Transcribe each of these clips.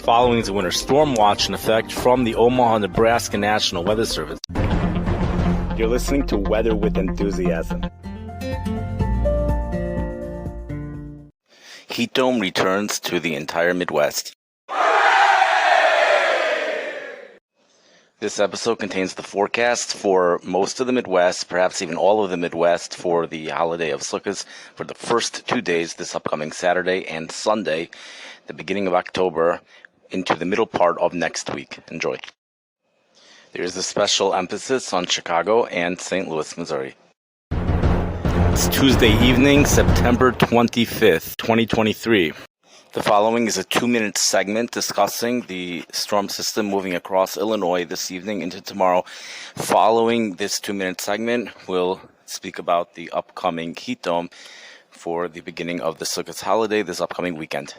Following is a winter storm watch in effect from the Omaha, Nebraska National Weather Service. You're listening to Weather with Enthusiasm. Heat dome returns to the entire Midwest. This episode contains the forecast for most of the Midwest, perhaps even all of the Midwest, for the holiday of Succos for the first 2 days, this upcoming Saturday and Sunday, the beginning of October, into the middle part of next week. Enjoy. There is a special emphasis on Chicago and St. Louis, Missouri. It's Tuesday evening, September 25th, 2023. The following is a 2-minute segment discussing the storm system moving across Illinois this evening into tomorrow. Following this 2-minute segment, we'll speak about the upcoming heat dome for the beginning of the Sukkot holiday this upcoming weekend.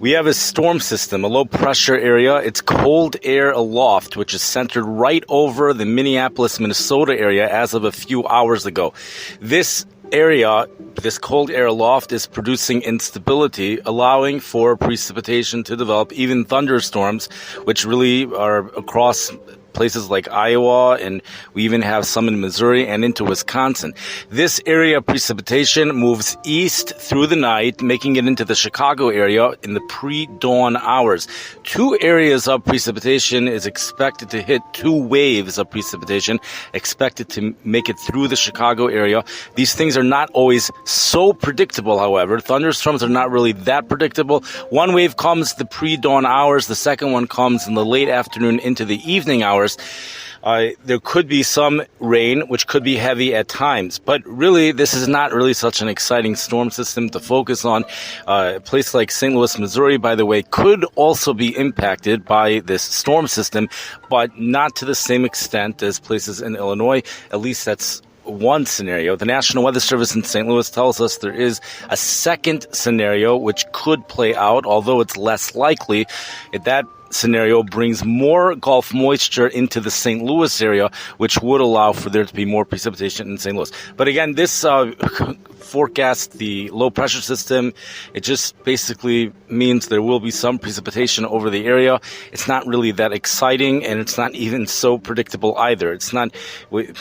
We have a storm system, a low pressure area. It's cold air aloft, which is centered right over the Minneapolis, Minnesota area as of a few hours ago. This area, this cold air aloft, is producing instability, allowing for precipitation to develop, even thunderstorms, which really are across places like Iowa, and we even have some in Missouri and into Wisconsin. This area of precipitation moves east through the night, making it into the Chicago area in the pre-dawn hours. 2 areas of precipitation is expected to hit, 2 waves of precipitation expected to make it through the Chicago area. These things are not always so predictable, however. Thunderstorms are not really that predictable. One wave comes the pre-dawn hours, the second one comes in the late afternoon into the evening hours. There could be some rain, which could be heavy at times, but really this is not really such an exciting storm system to focus on. A place like St. Louis, Missouri, by the way, could also be impacted by this storm system, but not to the same extent as places in Illinois. At least that's one scenario. The National Weather Service in St. Louis tells us there is a second scenario which could play out, although it's less likely. That scenario brings more Gulf moisture into the St. Louis area, which would allow for there to be more precipitation in St. Louis. But again, this forecast, the low pressure system, it just basically means there will be some precipitation over the area. It's not really that exciting, and it's not even so predictable either. It's not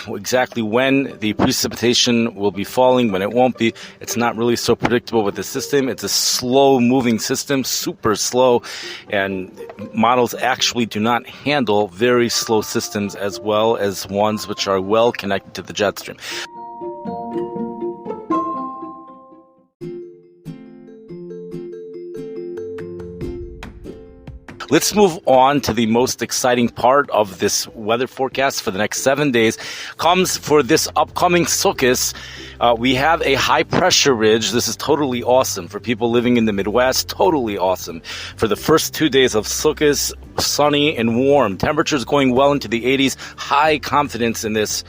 exactly when the precipitation will be falling, when it won't be. It's not really so predictable with the system. It's a slow moving system, super slow, and models actually do not handle very slow systems as well as ones which are well connected to the jet stream. Let's move on to the most exciting part of this weather forecast for the next 7 days. Comes for this upcoming Sukkot. We have a high pressure ridge. This is totally awesome for people living in the Midwest. Totally awesome. For the first 2 days of Sukkot, sunny and warm. Temperatures going well into the 80s. High confidence in this.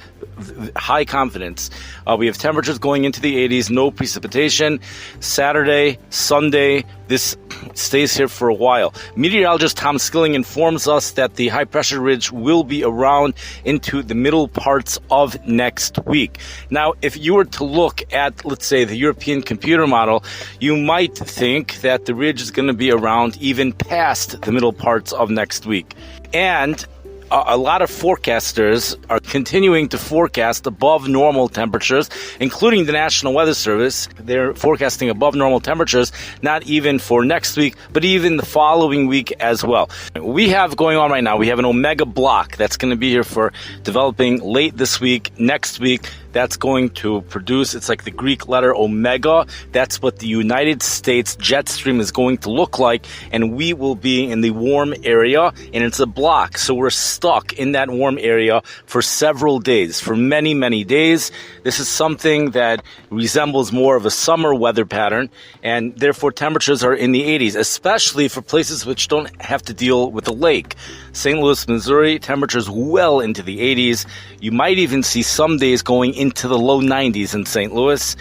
High confidence. We have temperatures going into the 80s. No precipitation. Saturday, Sunday, this stays here for a while. Meteorologist Tom Skilling informs us that the high pressure ridge will be around into the middle parts of next week. Now, if you were to look at, let's say, the European computer model, you might think that the ridge is going to be around even past the middle parts of next week. And a lot of forecasters are continuing to forecast above normal temperatures, including the National Weather Service. They're forecasting above normal temperatures, not even for next week, but even the following week as well. We have going on right now, we have an omega block that's going to be here for developing late this week, next week. That's going to produce, it's like the Greek letter omega. That's what the United States jet stream is going to look like. And we will be in the warm area, and it's a block. So we're stuck in that warm area for several days, for many, many days. This is something that resembles more of a summer weather pattern, and therefore temperatures are in the 80s, especially for places which don't have to deal with a lake. St. Louis, Missouri, temperatures well into the 80s. You might even see some days going into the low 90s in St. Louis.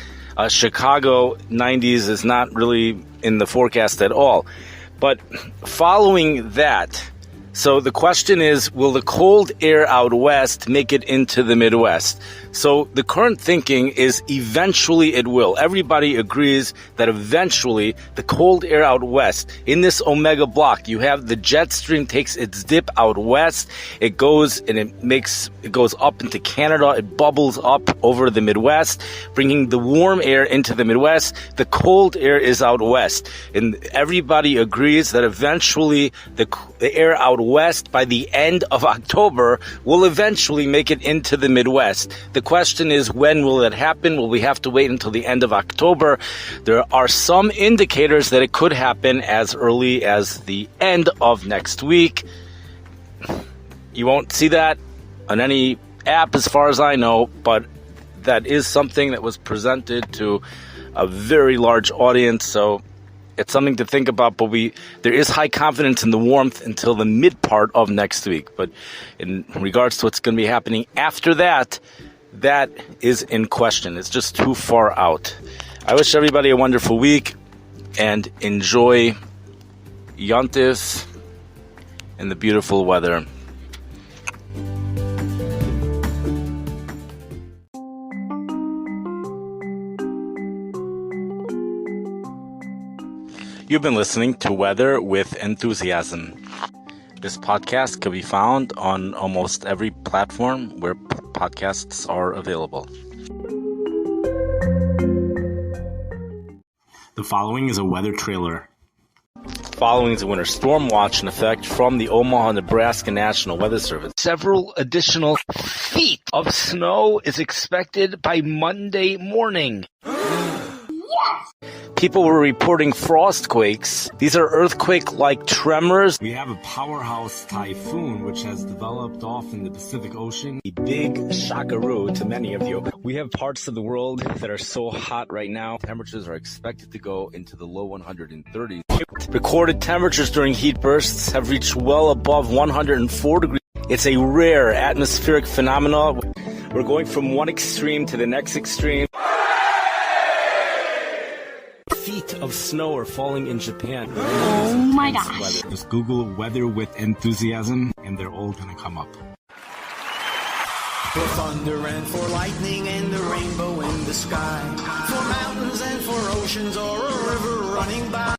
Chicago, 90s is not really in the forecast at all. But following that, so the question is, will the cold air out west make it into the Midwest? So the current thinking is eventually it will. Everybody agrees that eventually the cold air out west, in this omega block, you have the jet stream takes its dip out west. It goes and it goes up into Canada. It bubbles up over the Midwest, bringing the warm air into the Midwest. The cold air is out west. And everybody agrees that eventually the air out west by the end of October will eventually make it into the Midwest. The question is, when will that happen? Will we have to wait until the end of October? There are some indicators that it could happen as early as the end of next week. You won't see that on any app as far as I know, but that is something that was presented to a very large audience, so it's something to think about. But there is high confidence in the warmth until the mid part of next week. But in regards to what's going to be happening after that, that is in question. It's just too far out. I wish everybody a wonderful week and enjoy Yontif and the beautiful weather. You've been listening to Weather with Enthusiasm. This podcast can be found on almost every platform where podcasts are available. The following is a weather trailer. Following is a winter storm watch in effect from the Omaha, Nebraska National Weather Service. Several additional feet of snow is expected by Monday morning. People were reporting frost quakes. These are earthquake-like tremors. We have a powerhouse typhoon which has developed off in the Pacific Ocean. A big shockaroo to many of you. We have parts of the world that are so hot right now. Temperatures are expected to go into the low 130s. Recorded temperatures during heat bursts have reached well above 104 degrees. It's a rare atmospheric phenomenon. We're going from one extreme to the next extreme. Feet of snow are falling in Japan. Oh my gosh. Just Google weather with enthusiasm and they're all gonna come up. For thunder and for lightning and the rainbow in the sky. For mountains and for oceans or a river running by.